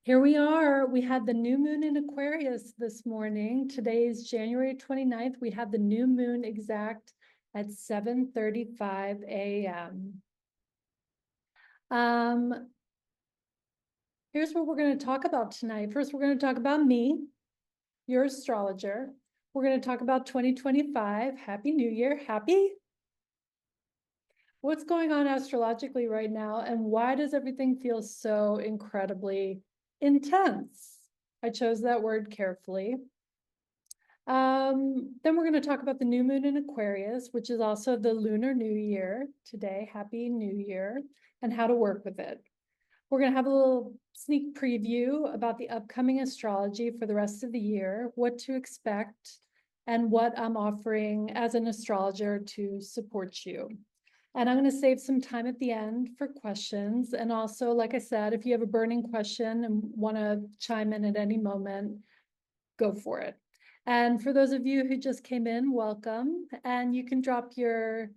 Here we are. We had the new moon in Aquarius this morning. Today is January 29th. We had the new moon exact at 7:35 a.m. Here's what we're going to talk about tonight. First, we're going to talk about me, your astrologer. We're going to talk about 2025. Happy New Year. Happy? What's going on astrologically right now, and why does everything feel so incredibly intense? I chose that word carefully. Then we're going to talk about the new moon in Aquarius, which is also the Lunar New Year today. Happy New Year, and how to work with it. We're going to have a little sneak preview about the upcoming astrology for the rest of the year, what to expect, and what I'm offering as an astrologer to support you. And I'm going to save some time at the end for questions. And also, like I said, if you have a burning question and want to chime in at any moment, go for it. And for those of you who just came in, welcome. And you can drop your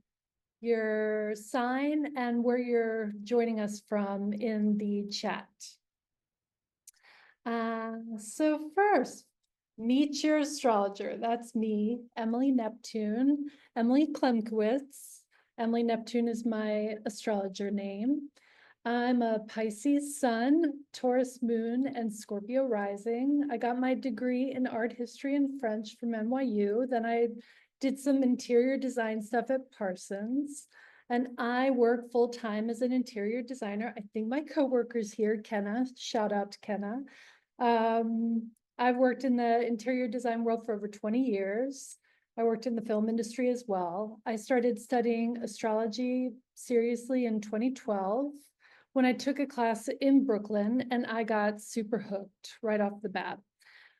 sign and where you're joining us from in the chat. So first, meet your astrologer. That's me, Emily Neptune, Emily Klemkowitz. Emily Neptune is my astrologer name. I'm a Pisces sun, Taurus moon, and Scorpio rising. I got my degree in art history and French from NYU. Then I did some interior design stuff at Parsons. And I work full-time as an interior designer. I think my coworker's here, Kenna. Shout out to Kenna. I've worked in the interior design world for over 20 years. I worked in the film industry as well. I started studying astrology seriously in 2012 when I took a class in Brooklyn, and I got super hooked right off the bat.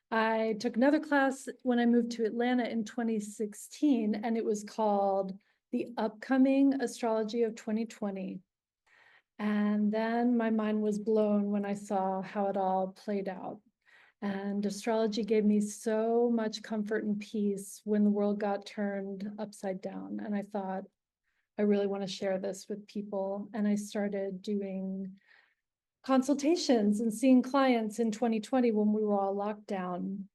I took another class when I moved to Atlanta in 2016, and it was called The Upcoming Astrology of 2020. And then my mind was blown when I saw how it all played out. And astrology gave me so much comfort and peace when the world got turned upside down. And I thought, I really want to share this with people. And I started doing consultations and seeing clients in 2020 when we were all locked down.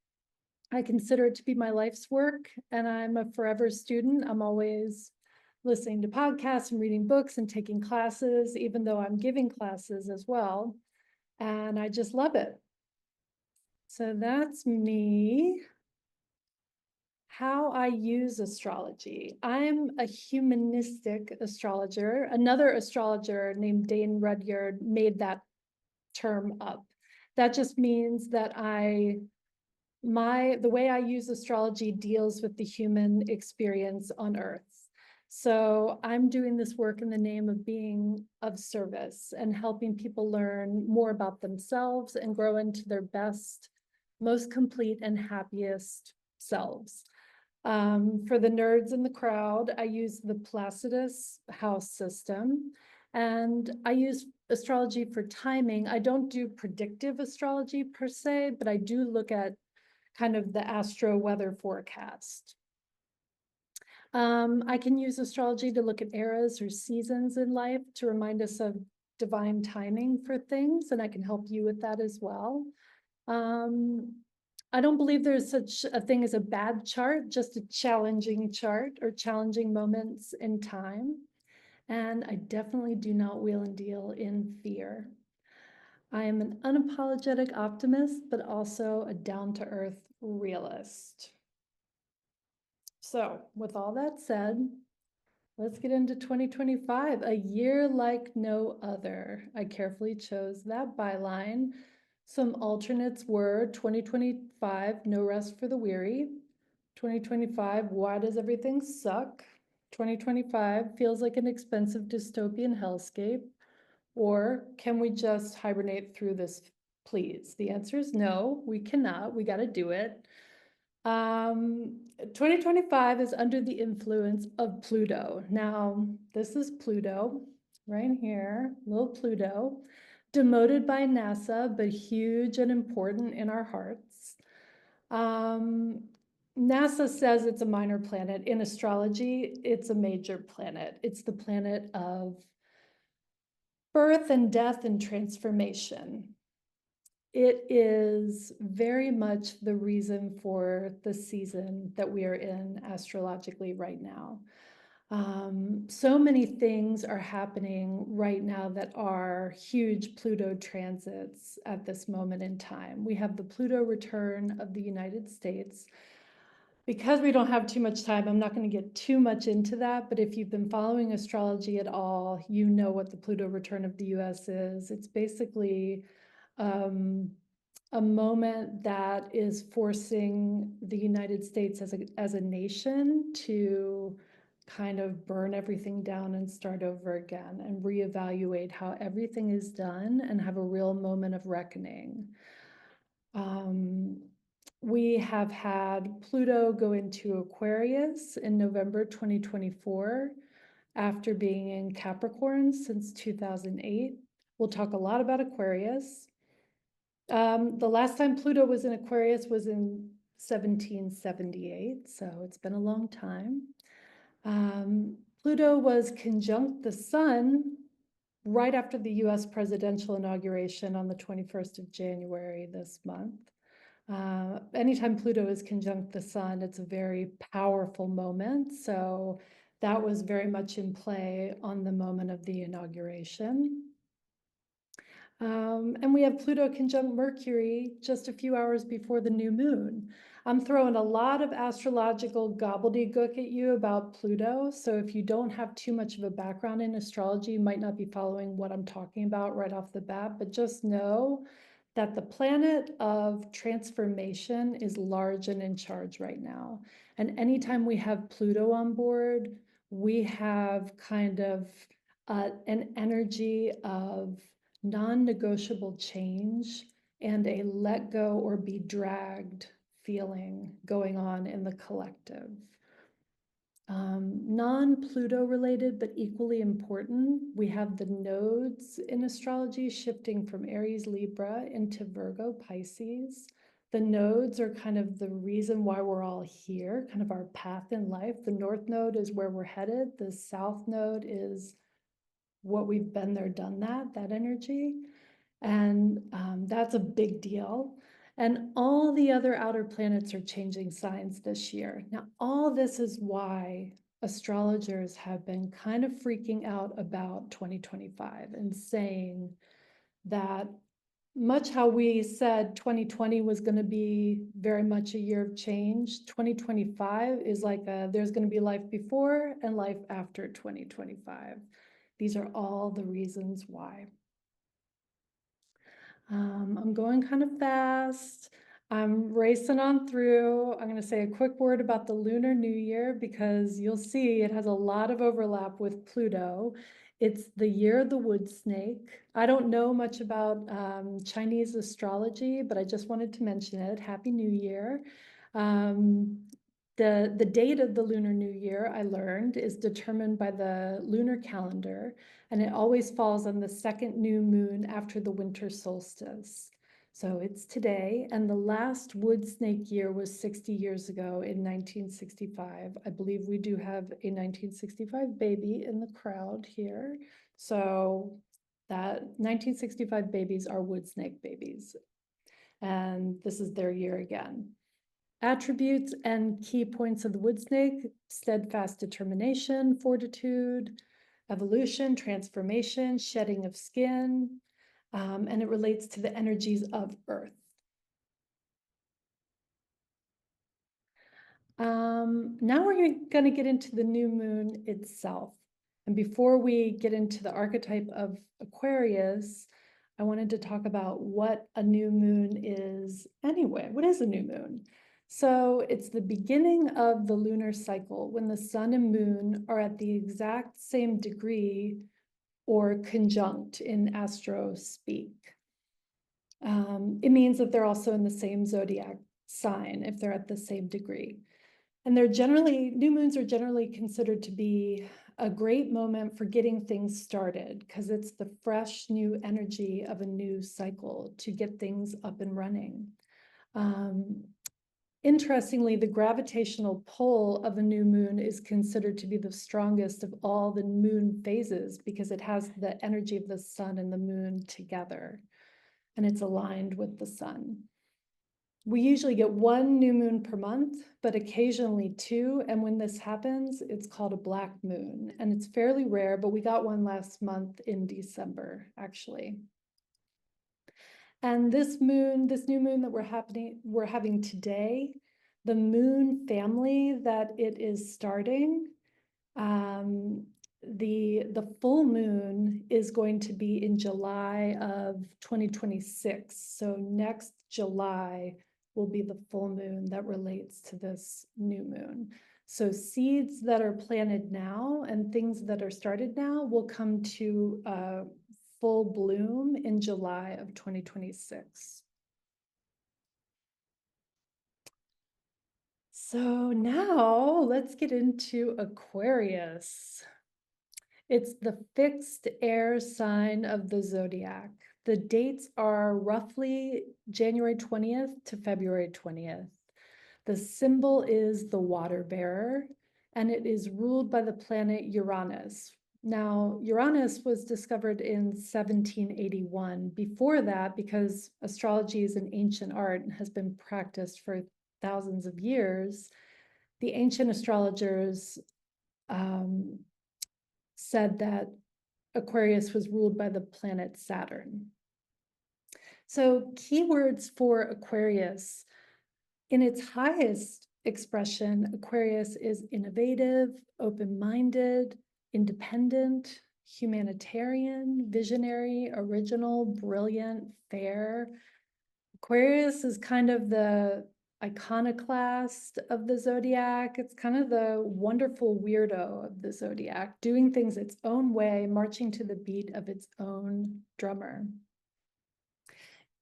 I consider it to be my life's work, and I'm a forever student. I'm always listening to podcasts and reading books and taking classes, even though I'm giving classes as well. And I just love it. So that's me. How I use astrology. I'm a humanistic astrologer. Another astrologer named Dane Rudyard made that term up. That just means that the way I use astrology deals with the human experience on Earth. So I'm doing this work in the name of being of service and helping people learn more about themselves and grow into their best, most complete and happiest selves. For the nerds in the crowd, I use the Placidus house system, and I use astrology for timing. I don't do predictive astrology per se, but I do look at kind of the astro weather forecast. I can use astrology to look at eras or seasons in life to remind us of divine timing for things, and I can help you with that as well. I don't believe there's such a thing as a bad chart, just a challenging chart or challenging moments in time. And I definitely do not wheel and deal in fear. I am an unapologetic optimist, but also a down-to-earth realist. So with all that said, let's get into 2025, a year like no other. I carefully chose that byline. Some alternates were 2025, no rest for the weary. 2025, why does everything suck? 2025 feels like an expensive dystopian hellscape. Or can we just hibernate through this, please? The answer is no, we cannot. We got to do it. 2025 is under the influence of Pluto. Now, this is Pluto right here, little Pluto, demoted by NASA, but huge and important in our hearts. NASA says it's a minor planet. In astrology, it's a major planet. It's the planet of birth and death and transformation. It is very much the reason for the season that we are in astrologically right now. So many things are happening right now that are huge Pluto transits at this moment in time. We have the Pluto return of the United States. Because we don't have too much time, I'm not going to get too much into that, but if you've been following astrology at all, you know what the Pluto return of the US is. It's basically a moment that is forcing the United States as a nation to kind of burn everything down and start over again and reevaluate how everything is done and have a real moment of reckoning. We have had Pluto go into Aquarius in November 2024 after being in Capricorn since 2008. We'll talk a lot about Aquarius. The last time Pluto was in Aquarius was in 1778, so it's been a long time. Pluto was conjunct the Sun right after the US presidential inauguration on the 21st of January this month. Anytime Pluto is conjunct the Sun, it's a very powerful moment. So that was very much in play on the moment of the inauguration. And we have Pluto conjunct Mercury just a few hours before the new moon. I'm throwing a lot of astrological gobbledygook at you about Pluto. So if you don't have too much of a background in astrology, you might not be following what I'm talking about right off the bat, but just know that the planet of transformation is large and in charge right now. And anytime we have Pluto on board, we have kind of an energy of non-negotiable change and a let go or be dragged feeling going on in the collective. Non-Pluto related, but equally important, we have the nodes in astrology shifting from Aries, Libra into Virgo, Pisces. The nodes are kind of the reason why we're all here, kind of our path in life. The North Node is where we're headed. The South Node is what we've been there, done that energy. And that's a big deal. And all the other outer planets are changing signs this year. Now, all this is why astrologers have been kind of freaking out about 2025 and saying that much how we said 2020 was going to be very much a year of change, 2025 is like there's going to be life before and life after 2025. These are all the reasons why. I'm going kind of fast. I'm racing on through. I'm going to say a quick word about the Lunar New Year because you'll see it has a lot of overlap with Pluto. It's the year of the wood snake. I don't know much about Chinese astrology, but I just wanted to mention it. Happy New Year. The date of the Lunar New Year, I learned, is determined by the lunar calendar, and it always falls on the second new moon after the winter solstice. So it's today, and the last wood snake year was 60 years ago in 1965. I believe we do have a 1965 baby in the crowd here. So that 1965 babies are wood snake babies, and this is their year again. Attributes and key points of the wood snake: steadfast determination, fortitude, evolution, transformation, shedding of skin, and it relates to the energies of Earth. Now we're going to get into the new moon itself. And before we get into the archetype of Aquarius, I wanted to talk about what a new moon is anyway. What is a new moon? So it's the beginning of the lunar cycle when the sun and moon are at the exact same degree or conjunct in astro speak. It means that they're also in the same zodiac sign if they're at the same degree. And new moons are generally considered to be a great moment for getting things started because it's the fresh new energy of a new cycle to get things up and running. Interestingly, the gravitational pull of a new moon is considered to be the strongest of all the moon phases because it has the energy of the sun and the moon together. and it's aligned with the sun. We usually get one new moon per month, but occasionally two. And when this happens, it's called a black moon. And it's fairly rare, but we got one last month in December, actually. And this new moon that we're having today, the moon family that it is starting, the full moon is going to be in July of 2026. So next July will be the full moon that relates to this new moon. So seeds that are planted now and things that are started now will come to full bloom in July of 2026. So now let's get into Aquarius. It's the fixed air sign of the zodiac. The dates are roughly January 20th to February 20th. The symbol is the water bearer, and it is ruled by the planet Uranus. Now, Uranus was discovered in 1781. Before that, because astrology is an ancient art and has been practiced for thousands of years, the ancient astrologers said that Aquarius was ruled by the planet Saturn. So keywords for Aquarius: in its highest expression, Aquarius is innovative, open-minded, independent, humanitarian, visionary, original, brilliant, fair. Aquarius is kind of the iconoclast of the zodiac. It's kind of the wonderful weirdo of the zodiac, doing things its own way, marching to the beat of its own drummer.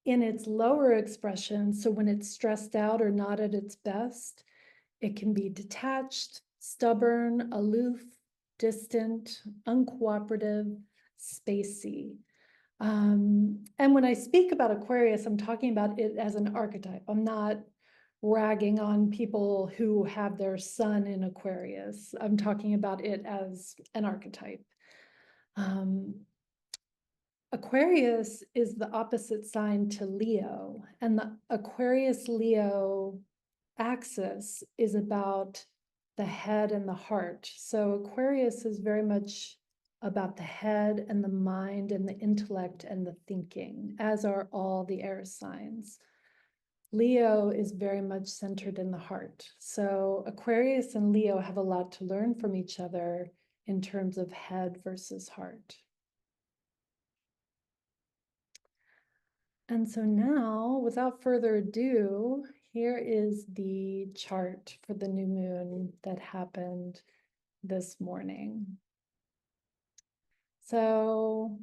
In its lower expression, so when it's stressed out or not at its best, it can be detached, stubborn, aloof, distant, uncooperative, spacey. And when I speak about Aquarius, I'm talking about it as an archetype. I'm not ragging on people who have their sun in Aquarius. I'm talking about it as an archetype. Aquarius is the opposite sign to Leo, and the Aquarius-Leo axis is about the head and the heart. So Aquarius is very much about the head and the mind and the intellect and the thinking, as are all the air signs. Leo is very much centered in the heart. So Aquarius and Leo have a lot to learn from each other in terms of head versus heart. And so now, without further ado, here is the chart for the new moon that happened this morning. So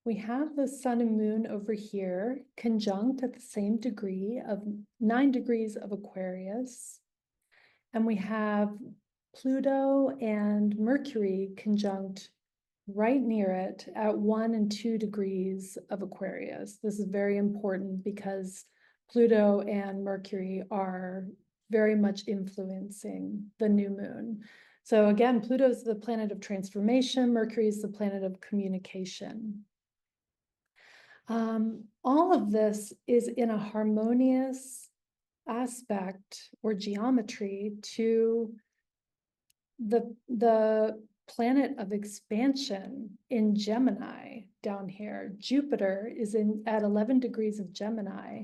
we have the sun and moon over here, conjunct at the same degree of 9 degrees of Aquarius. And we have Pluto and Mercury conjunct right near it at 1 and 2 degrees of Aquarius. This is very important because Pluto and Mercury are very much influencing the new moon. So again, Pluto is the planet of transformation. Mercury is the planet of communication. All of this is in a harmonious aspect or geometry to the planet of expansion in Gemini down here. Jupiter is at 11 degrees of Gemini.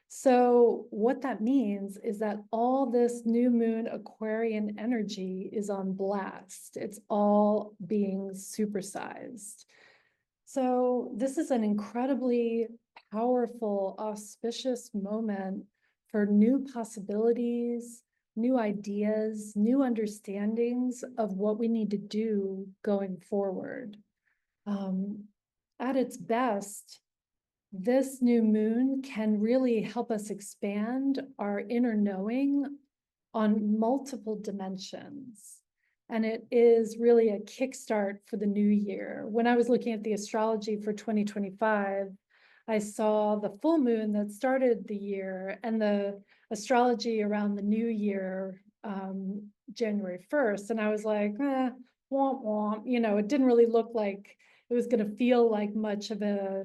So what that means is that all this new moon Aquarian energy is on blast. It's all being supersized. So this is an incredibly powerful, auspicious moment for new possibilities, new ideas, new understandings of what we need to do going forward. At its best, this new moon can really help us expand our inner knowing on multiple dimensions. And it is really a kickstart for the new year. When I was looking at the astrology for 2025, I saw the full moon that started the year and the astrology around the new year, January 1st. And I was like, womp womp, it didn't really look like it was going to feel like much of a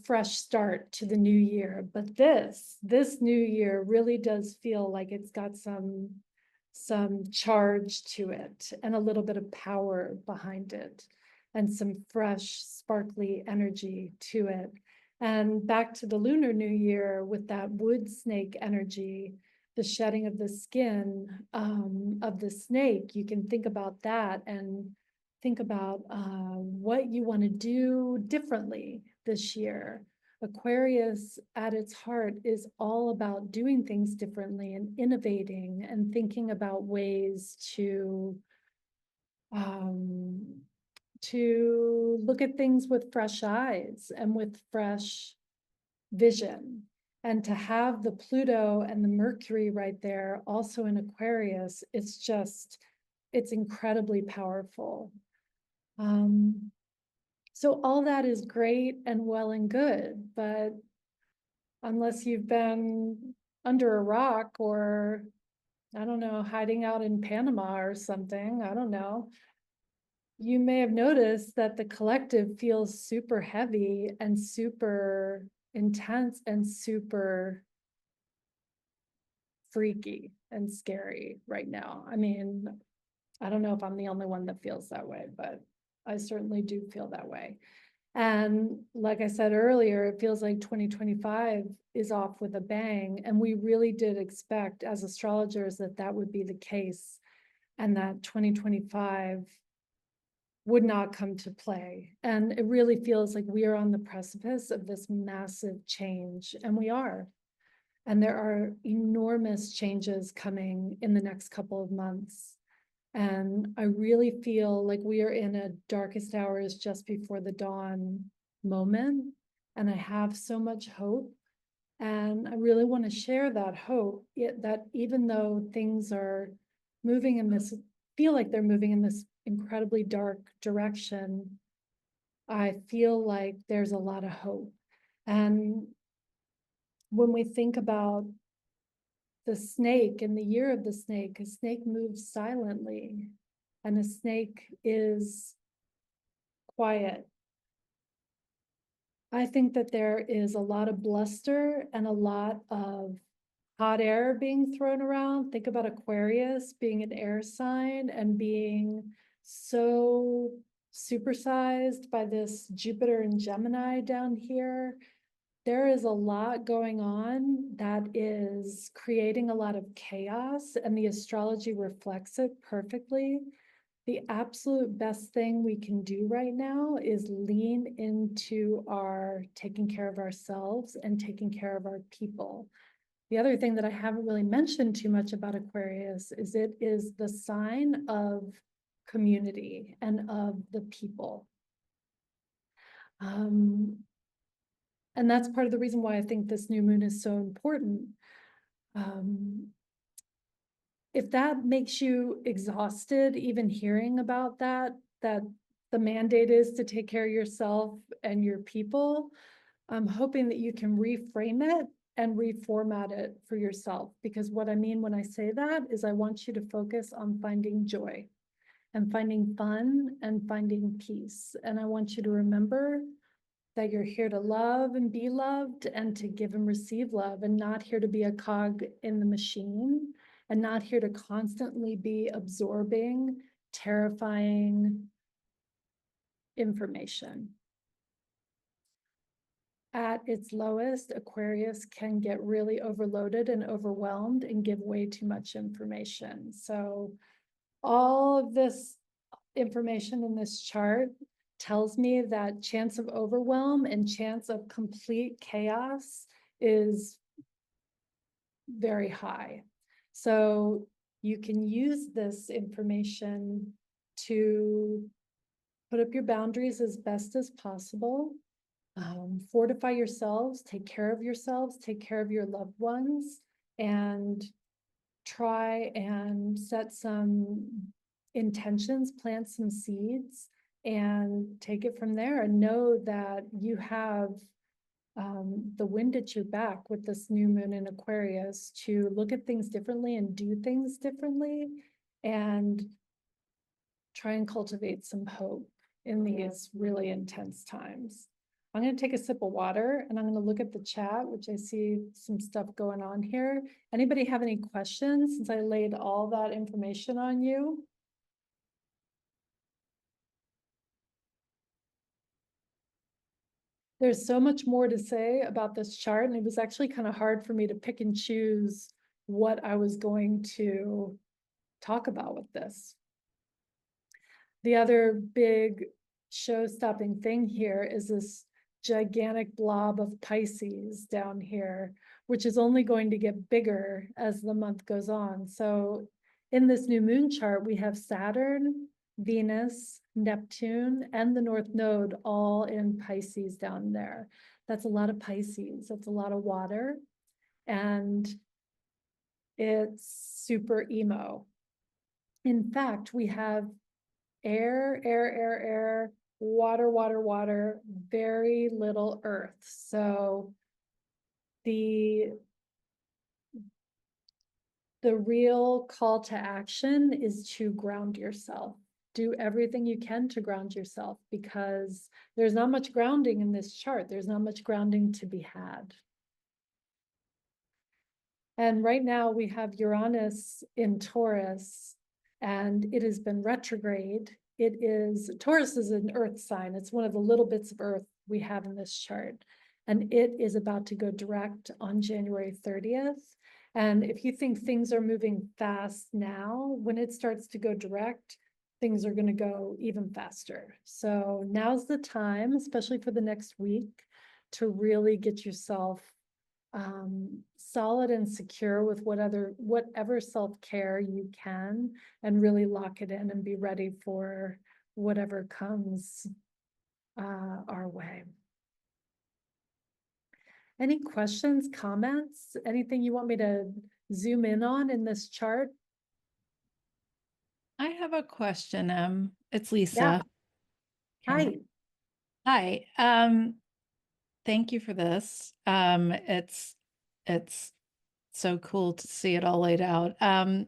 fresh start to the new year. But this new year really does feel like it's got some charge to it and a little bit of power behind it and some fresh, sparkly energy to it. And back to the Lunar New Year with that wood snake energy, the shedding of the skin of the snake, you can think about that and think about what you want to do differently this year. Aquarius at its heart is all about doing things differently and innovating and thinking about ways to look at things with fresh eyes and with fresh vision. And to have the Pluto and the Mercury right there also in Aquarius, it's incredibly powerful. So all that is great and well and good, but unless you've been under a rock or, I don't know, hiding out in Panama or something, I don't know, you may have noticed that the collective feels super heavy and super intense and super freaky and scary right now. I mean, I don't know if I'm the only one that feels that way, but I certainly do feel that way. And like I said earlier, it feels like 2025 is off with a bang. And we really did expect as astrologers that that would be the case and that 2025 would not come to play. And it really feels like we are on the precipice of this massive change, and we are. And there are enormous changes coming in the next couple of months. And I really feel like we are in a darkest hours just before the dawn moment. And I have so much hope. And I really want to share that hope, that even though things are moving in this, feel like they're moving in this incredibly dark direction, I feel like there's a lot of hope. And when we think about the snake and the year of the snake, a snake moves silently and a snake is quiet. I think that there is a lot of bluster and a lot of hot air being thrown around. Think about Aquarius being an air sign and being so supersized by this Jupiter and Gemini down here. There is a lot going on that is creating a lot of chaos, and the astrology reflects it perfectly. The absolute best thing we can do right now is lean into our taking care of ourselves and taking care of our people. The other thing that I haven't really mentioned too much about Aquarius is it is the sign of community and of the people. And that's part of the reason why I think this new moon is so important. If that makes you exhausted, even hearing about that the mandate is to take care of yourself and your people, I'm hoping that you can reframe it and reformat it for yourself. Because what I mean when I say that is I want you to focus on finding joy and finding fun and finding peace. And I want you to remember that you're here to love and be loved and to give and receive love, and not here to be a cog in the machine, and not here to constantly be absorbing terrifying information. At its lowest, Aquarius can get really overloaded and overwhelmed and give way too much information. So all of this information in this chart tells me that chance of overwhelm and chance of complete chaos is very high. So you can use this information to put up your boundaries as best as possible, fortify yourselves, take care of yourselves, take care of your loved ones, and try and set some intentions, plant some seeds, and take it from there, and know that you have the wind at your back with this new moon in Aquarius to look at things differently and do things differently, and try and cultivate some hope in these really intense times. I'm gonna take a sip of water and I'm gonna look at the chat, which I see some stuff going on here. Anybody have any questions since I laid all that information on you? There's so much more to say about this chart, and it was actually kind of hard for me to pick and choose what I was going to talk about with this. The other big show-stopping thing here is this gigantic blob of Pisces down here, which is only going to get bigger as the month goes on. So in this new moon chart, we have Saturn, Venus, Neptune, and the North Node all in Pisces down there. That's a lot of Pisces. That's a lot of water. And it's super emo. In fact, we have air, water, very little earth. So the real call to action is to ground yourself. Do everything you can to ground yourself, because there's not much grounding in this chart. There's not much grounding to be had. And right now we have Uranus in Taurus, and it has been retrograde. Taurus is an earth sign. It's one of the little bits of earth we have in this chart. And it is about to go direct on January 30th. And if you think things are moving fast now, when it starts to go direct, things are going to go even faster. So now's the time, especially for the next week, to really get yourself solid and secure with whatever self-care you can, and really lock it in and be ready for whatever comes our way. Any questions, comments, anything you want me to zoom in on in this chart? I have a question. It's Lisa. Yeah. Okay. Hi. Hi. Thank you for this. It's so cool to see it all laid out. And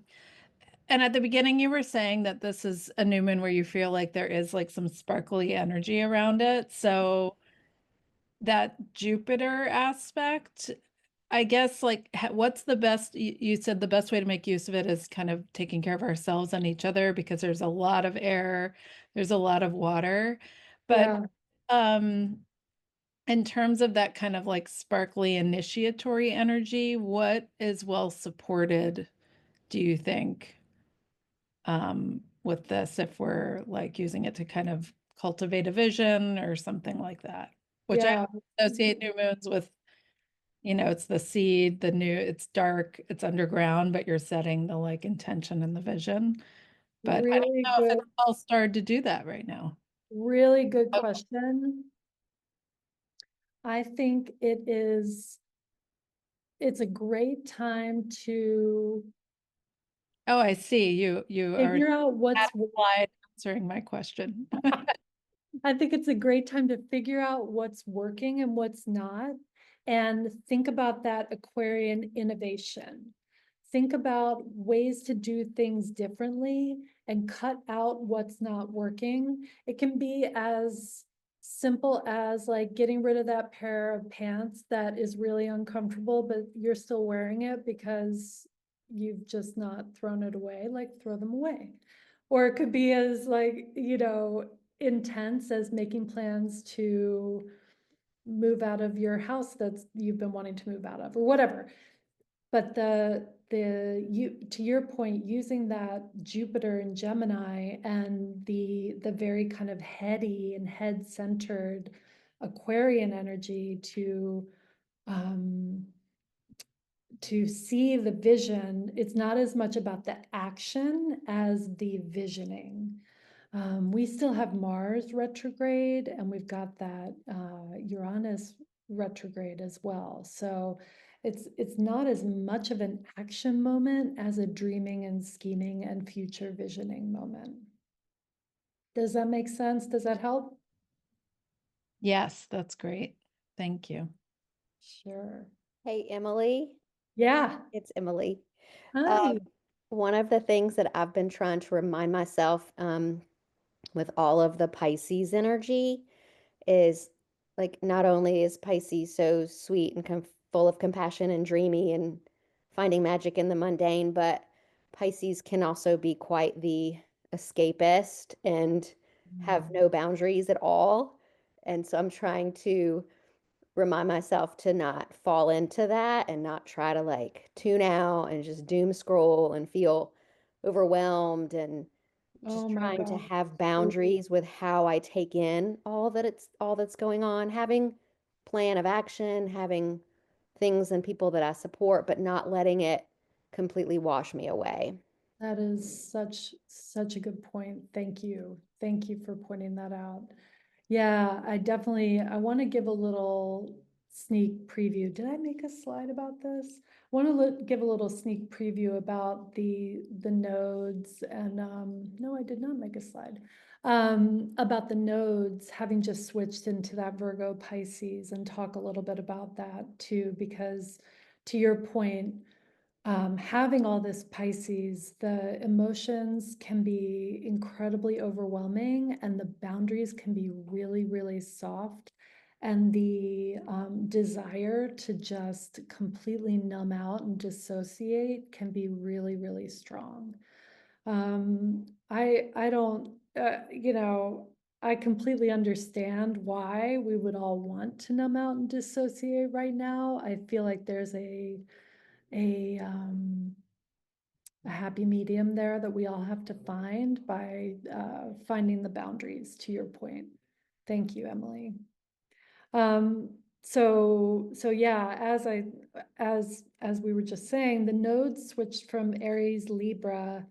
at the beginning, you were saying that this is a new moon where you feel like there is like some sparkly energy around it. So that Jupiter aspect, I guess, like, what's the best? You said the best way to make use of it is kind of taking care of ourselves and each other, because there's a lot of air, there's a lot of water. But Yeah. in terms of that kind of like sparkly initiatory energy, what is well supported, do you think, with this, if we're like using it to kind of cultivate a vision or something like that? Which I Yeah. associate new moons with, it's the seed, it's dark, it's underground, but you're setting the like intention and the vision. But I don't Really know if good, it's all started to do that right now. really good question. I think it's a great time to Oh, I see. You are figure out at what's a slide answering my question. I think it's a great time to figure out what's working and what's not, and think about that Aquarian innovation. Think about ways to do things differently and cut out what's not working. It can be as simple as like getting rid of that pair of pants that is really uncomfortable, but you're still wearing it because you've just not thrown it away. Like, throw them away. Or it could be as like, intense as making plans to move out of your house that's you've been wanting to move out of, or whatever. But to your point, using that Jupiter and Gemini and the very kind of heady and head-centered Aquarian energy um, to see the vision, it's not as much about the action as the visioning. We still have Mars retrograde, and we've got that Uranus retrograde as well. So it's not as much of an action moment as a dreaming and scheming and future visioning moment. Does that make sense? Does that help? Yes, that's great. Thank you. Sure. Hey, Emily, Yeah. it's Emily. Hi. One of the things that I've been trying to remind myself with all of the Pisces energy is like not only is Pisces so sweet and full of compassion and dreamy and finding magic in the mundane, but Pisces can also be quite the escapist and have no boundaries at all. And so I'm trying to remind myself to not fall into that and not try to like tune out and just doom scroll and feel overwhelmed and just Oh my trying to God. have boundaries with how I take in all that's going on, having plan of action, having things and people that I support, but not letting it completely wash me away. That is such a good point. Thank you. Thank you for pointing that out. Yeah, I want to give a little sneak preview. Did I make a slide about this? I want to give a little sneak preview about the nodes and no, I did not make a slide. About the nodes having just switched into that Virgo Pisces and talk a little bit about that too, because to your point, having all this Pisces, the emotions can be incredibly overwhelming and the boundaries can be really, really soft. And the desire to just completely numb out and dissociate can be really, really strong. I don't, I completely understand why we would all want to numb out and dissociate right now. I feel like there's a a happy medium there that we all have to find by finding the boundaries, to your point. Thank you, Emily. So yeah, as we were just saying, the nodes switched from Aries Libra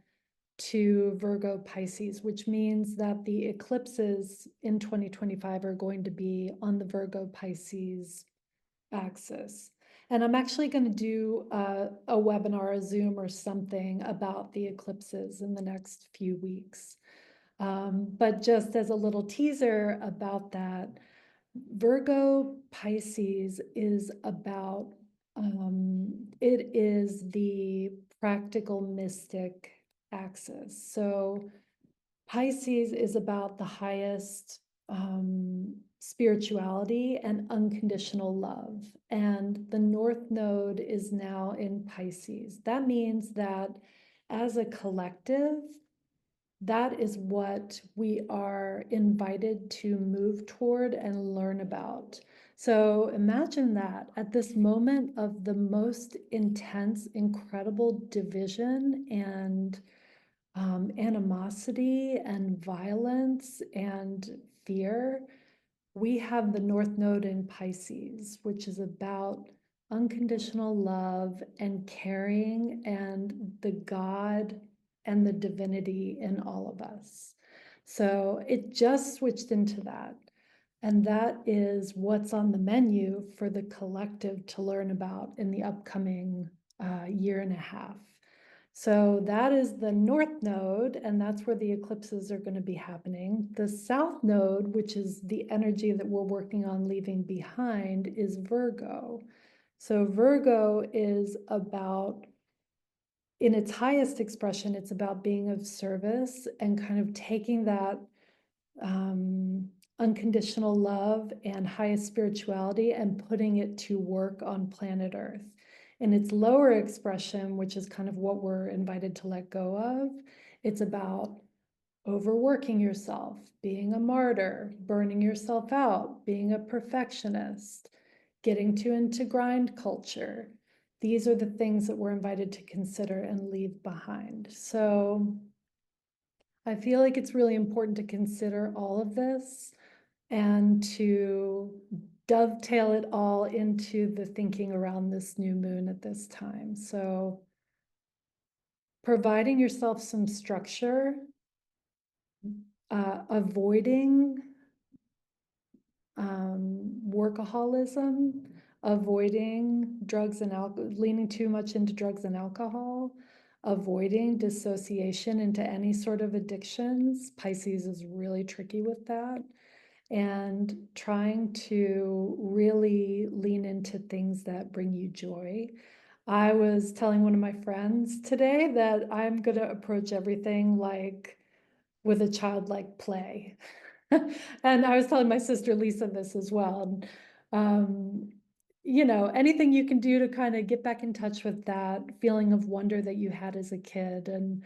to Virgo Pisces, which means that the eclipses in 2025 are going to be on the Virgo Pisces axis. And I'm actually going to do a webinar, a Zoom or something about the eclipses in the next few weeks. But just as a little teaser about that, Virgo Pisces is about, it is the practical mystic axis. So Pisces is about the highest spirituality and unconditional love. And the North Node is now in Pisces. That means that as a collective, that is what we are invited to move toward and learn about. So imagine that at this moment of the most intense, incredible division and animosity and violence and fear, we have the North Node in Pisces, which is about unconditional love and caring and the God and the divinity in all of us. So it just switched into that. And that is what's on the menu for the collective to learn about in the upcoming year and a half. So that is the North Node, and that's where the eclipses are going to be happening. The South Node, which is the energy that we're working on leaving behind, is Virgo. So Virgo is about, in its highest expression, it's about being of service and kind of taking that unconditional love and highest spirituality and putting it to work on planet Earth. In its lower expression, which is kind of what we're invited to let go of, it's about overworking yourself, being a martyr, burning yourself out, being a perfectionist, getting into grind culture. These are the things that we're invited to consider and leave behind. So I feel like it's really important to consider all of this and to dovetail it all into the thinking around this new moon at this time. So providing yourself some structure, avoiding workaholism, avoiding drugs and alcohol, leaning too much into drugs and alcohol, avoiding dissociation into any sort of addictions. Pisces is really tricky with that. And trying to really lean into things that bring you joy. I was telling one of my friends today that I'm going to approach everything like with a childlike play. And I was telling my sister Lisa this as well. And, you know, anything you can do to kind of get back in touch with that feeling of wonder that you had as a kid. And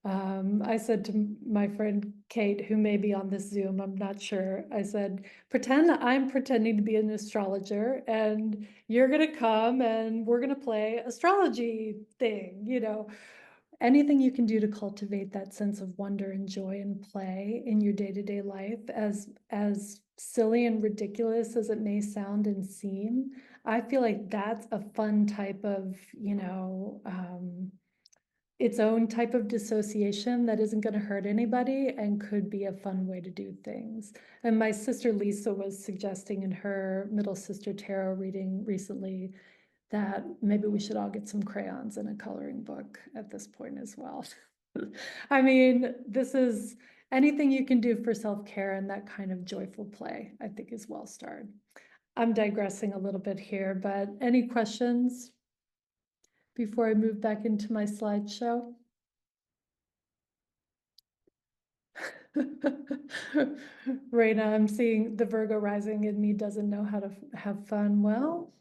I said to my friend Kate, who may be on this Zoom, I'm not sure. I said, pretend I'm pretending to be an astrologer and you're going to come and we're going to play astrology thing, you know. Anything you can do to cultivate that sense of wonder and joy and play in your day-to-day life, as silly and ridiculous as it may sound and seem, I feel like that's a fun type of, you know, its own type of dissociation that isn't going to hurt anybody and could be a fun way to do things. And my sister Lisa was suggesting in her middle sister tarot reading recently that maybe we should all get some crayons and a coloring book at this point as well. I mean, this is anything you can do for self-care and that kind of joyful play, I think is well starred. I'm digressing a little bit here, but any questions before I move back into my slideshow? Raina, I'm seeing the Virgo rising in me doesn't know how to have fun. Well,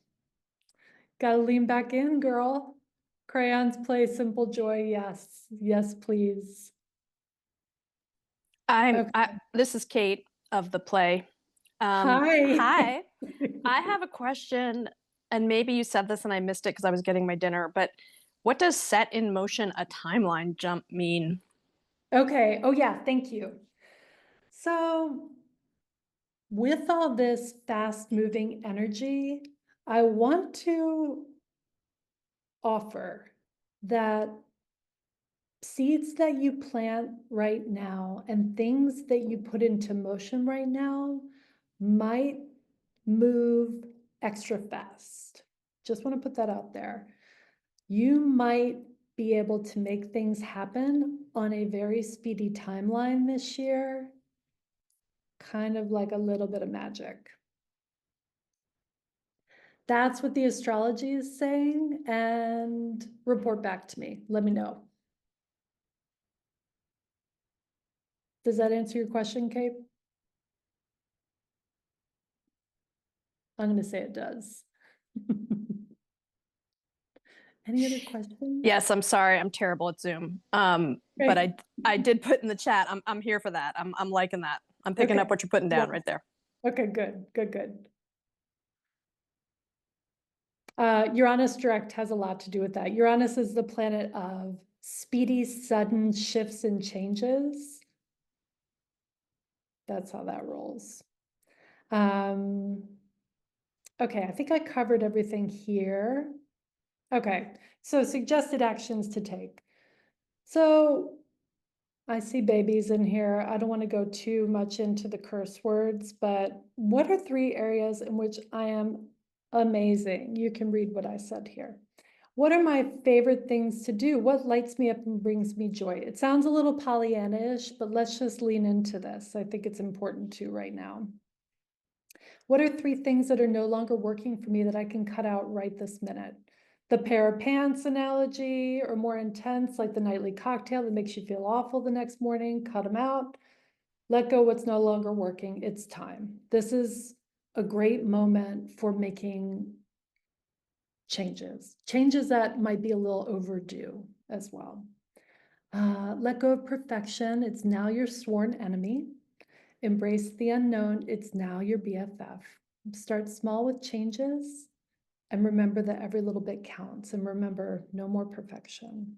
gotta lean back in, girl. Crayons play simple joy. Yes, yes, please. This is Kate of the play. Hi. Hi. I have a question, and maybe you said this and I missed it because I was getting my dinner, but what does set in motion a timeline jump mean? Okay. Oh yeah, thank you. So with all this fast moving energy, I want to offer that seeds that you plant right now and things that you put into motion right now might move extra fast. Just want to put that out there. You might be able to make things happen on a very speedy timeline this year, kind of like a little bit of magic. That's what the astrology is saying, and report back to me. Let me know. Does that answer your question, Kate? I'm going to say it does. Any other questions? Yes, I'm sorry, I'm terrible at Zoom. But I did put in the chat. I'm here for that. I'm liking that. I'm picking Okay. up what you're putting down Yeah. right there. Okay, good, good, good. Uranus direct has a lot to do with that. Uranus is the planet of speedy, sudden shifts and changes. That's how that rolls. Okay, I think I covered everything here. Okay, so suggested actions to take. So I see babies in here. I don't want to go too much into the curse words, but what are 3 areas in which I am amazing? You can read what I said here. What are my favorite things to do? What lights me up and brings me joy? It sounds a little Pollyanna-ish, but let's just lean into this. I think it's important to right now. What are 3 things that are no longer working for me that I can cut out right this minute? The pair of pants analogy, or more intense, like the nightly cocktail that makes you feel awful the next morning, cut them out. Let go what's no longer working. It's time. This is a great moment for making changes that might be a little overdue as well. Let go of perfection. It's now your sworn enemy. Embrace the unknown. It's now your BFF. Start small with changes and remember that every little bit counts, and remember, no more perfection.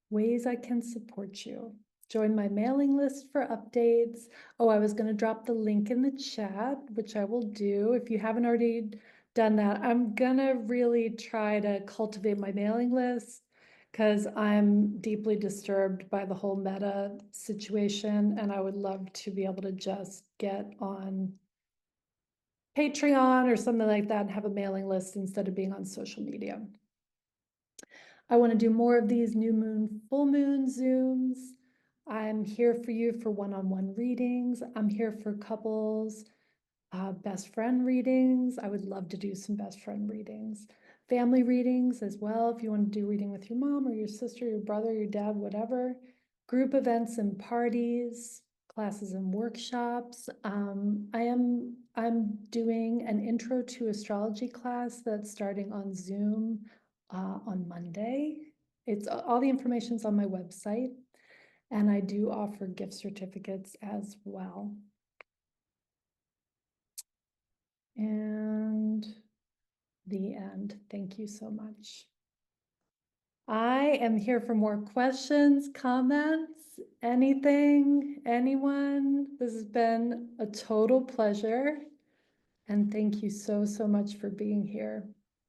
Ways I can support you. Join my mailing list for updates. Oh, I was going to drop the link in the chat, which I will do. If you haven't already done that, I'm going to really try to cultivate my mailing list because I'm deeply disturbed by the whole meta situation, and I would love to be able to just get on Patreon or something like that and have a mailing list instead of being on social media. I want to do more of these new moon, full moon Zooms. I'm here for you for one-on-one readings. I'm here for couples, best friend readings. I would love to do some best friend readings. Family readings as well. If you want to do reading with your mom or your sister, your brother, your dad, whatever. group events and parties, classes and workshops. I'm doing an intro to astrology class that's starting on Zoom on Monday. All the information's on my website, and I do offer gift certificates as well. And the end. Thank you so much. I am here for more questions, comments, anything, anyone. This has been a total pleasure. And thank you so, so much for being here.